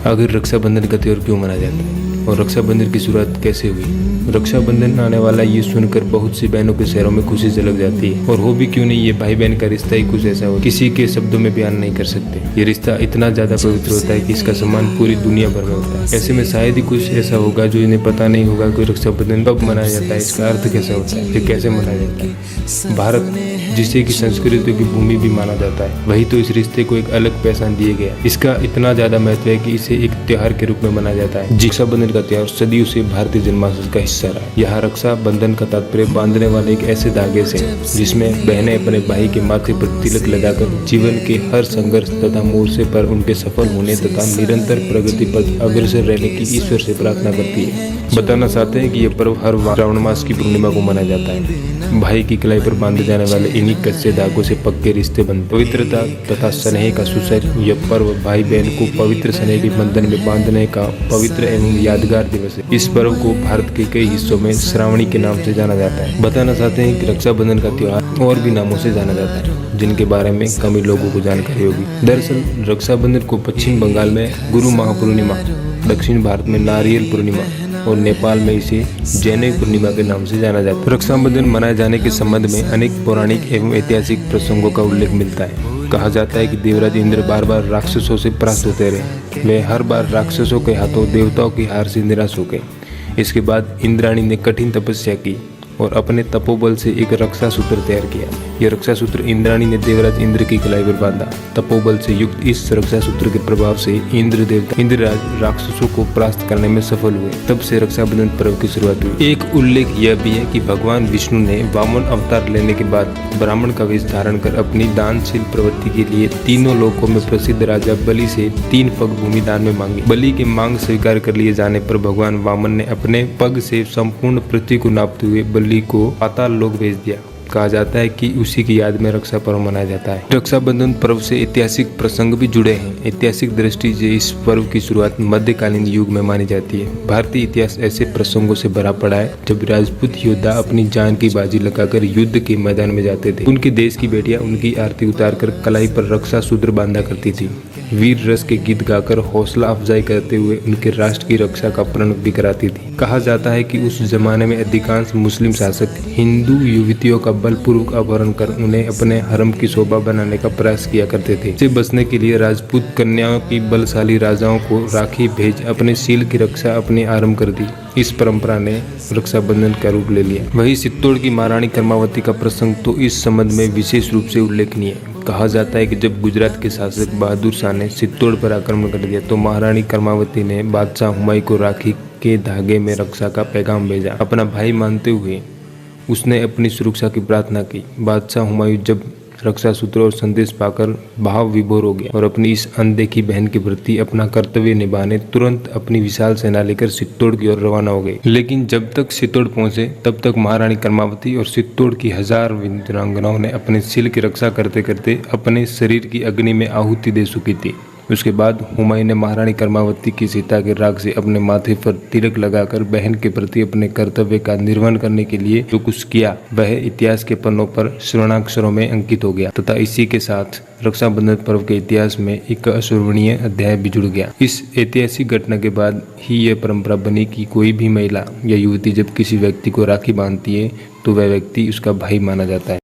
आखिर रक्षाबंधन का त्योहार क्यों मनाया जाता है और रक्षाबंधन की शुरुआत कैसे हुई। रक्षाबंधन आने वाला ये सुनकर बहुत सी बहनों के चेहरों में खुशी झलक जाती है। और हो भी क्यों नहीं, ये भाई बहन का रिश्ता ही कुछ ऐसा हो किसी के शब्दों में बयान नहीं कर सकते। ये रिश्ता इतना ज्यादा पवित्र होता है कि इसका सम्मान पूरी दुनिया भर में होता है। ऐसे में शायद ही कुछ ऐसा होगा जो इन्हें पता नहीं होगा कि रक्षाबंधन कब मनाया जाता है, इसका अर्थ कैसा होता है, ये कैसे मनाया जाता है। भारत जिसे की संस्कृति की भूमि भी माना जाता है, वही तो इस रिश्ते को एक अलग पहचान दिया गया। इसका इतना ज्यादा महत्व है कि इसे एक त्योहार के रूप में मनाया जाता है। रक्षाबंधन का त्योहार सदियों से भारतीय जनमानस का हिस्सा रहा है। यहाँ रक्षा बंधन का तात्पर्य बांधने वाले एक ऐसे धागे से जिसमें बहनें अपने भाई के माथे पर तिलक लगाकर जीवन के हर संघर्ष तथा मोर्चे पर उनके सफल होने तथा निरंतर प्रगति पर अग्रसर रहने की ईश्वर से प्रार्थना करती है। बताना चाहते हैं कि यह पर्व हर श्रावण मास की पूर्णिमा को मनाया जाता है। भाई की कलाई पर बांधे जाने वाले इन्हीं कच्चे धागों से पक्के रिश्ते बनते। पवित्रता तथा स्नेह का सूचक यह पर्व भाई बहन को पवित्र स्नेह के बंधन में बांधने का पवित्र एवं यादगार दिवस है। इस पर्व को भारत के कई हिस्सों में श्रावणी के नाम से जाना जाता है। बताना चाहते हैं कि रक्षाबंधन का त्योहार और भी नामों से जाना जाता है, जिनके बारे में कम ही लोगों को जानकारी होगी। दरअसल रक्षाबंधन को पश्चिम बंगाल में गुरु महापूर्णिमा, दक्षिण भारत में नारियल पूर्णिमा और नेपाल में इसे जैनिक पूर्णिमा के नाम से जाना जाता है। रक्षाबंधन मनाए जाने के संबंध में अनेक पौराणिक एवं ऐतिहासिक प्रसंगों का उल्लेख मिलता है। कहा जाता है कि देवराज इंद्र बार बार राक्षसों से परास्त होते रहे। वे हर बार राक्षसों के हाथों देवताओं की हार से निराश हो गए। इसके बाद इंद्राणी ने कठिन तपस्या की और अपने तपोबल से एक रक्षा सूत्र तैयार किया। यह रक्षा सूत्र इंद्राणी ने देवराज इंद्र की कलाई पर बांधा। तपोबल से युक्त इस रक्षा सूत्र के प्रभाव से इंद्र देवता इंद्रराज राक्षसों को परास्त करने में सफल हुए। तब से रक्षाबंधन पर्व की शुरुआत हुई। एक उल्लेख यह भी है कि भगवान विष्णु ने वामन अवतार लेने के बाद ब्राह्मण का वेश धारण कर अपनी दानशील प्रवृत्ति के लिए तीनों लोकों में प्रसिद्ध राजा बलि से 3 पग भूमि दान में मांगी। बलि की मांग स्वीकार कर लिए जाने पर भगवान वामन ने अपने पग से संपूर्ण पृथ्वी को नापते हुए बलि को पाताल लोक भेज दिया। कहा जाता है कि उसी की याद में रक्षा पर्व मनाया जाता है। रक्षाबंधन पर्व से ऐतिहासिक प्रसंग भी जुड़े हैं। ऐतिहासिक दृष्टि से इस पर्व की शुरुआत मध्यकालीन युग में मानी जाती है। भारतीय इतिहास ऐसे प्रसंगों से भरा पड़ा है जब राजपूत योद्धा अपनी जान की बाजी लगाकर युद्ध के मैदान में जाते थे। उनके देश की बेटियां उनकी आरती उतार कर कलाई पर रक्षा सूत्र बांधा करती थी। वीर रस के गीत गाकर हौसला अफजाई करते हुए उनके राष्ट्र की रक्षा का प्रण भी कराती थी। कहा जाता है कि उस जमाने में अधिकांश मुस्लिम शासक हिंदू युवतियों का बलपूर्वक अपहरण कर उन्हें अपने हरम की शोभा बनाने का प्रयास किया करते थे। इससे बचने के लिए राजपूत कन्याओं की बलशाली राजाओं को राखी भेज अपने शील की रक्षा अपने आरंभ कर दी। इस परंपरा ने रक्षाबंधन का रूप ले लिया। वही चित्तौड़ की महारानी कर्मावती का प्रसंग तो इस संबंध में विशेष रूप से उल्लेखनीय है। कहा जाता है कि जब गुजरात के शासक बहादुर शाह ने चित्तौड़ पर आक्रमण कर दिया तो महारानी कर्मावती ने बादशाह हुमायूं को राखी के धागे में रक्षा का पैगाम भेजा। अपना भाई मानते हुए उसने अपनी सुरक्षा की प्रार्थना की। बादशाह हुमायूं जब रक्षा सूत्र और संदेश पाकर भाव विभोर हो गया और अपनी इस अनदेखी बहन के प्रति अपना कर्तव्य निभाने तुरंत अपनी विशाल सेना लेकर चित्तौड़ की ओर रवाना हो गए। लेकिन जब तक चित्तौड़ पहुंचे तब तक महारानी कर्मावती और चित्तौड़ की 1000 वीरांगनाओं ने अपने शील की रक्षा करते करते अपने शरीर की अग्नि में आहुति दे चुकी थी। उसके बाद हुमायूं ने महारानी कर्मावती की सीता के राग से अपने माथे पर तिलक लगाकर बहन के प्रति अपने कर्तव्य का निर्वहन करने के लिए जो कुछ किया वह इतिहास के पन्नों पर स्वर्णाक्षरों में अंकित हो गया तथा इसी के साथ रक्षाबंधन पर्व के इतिहास में एक अविस्मरणीय अध्याय भी जुड़ गया। इस ऐतिहासिक घटना के बाद ही यह परंपरा बनी कि कोई भी महिला या युवती जब किसी व्यक्ति को राखी बांधती है तो वह व्यक्ति उसका भाई माना जाता है।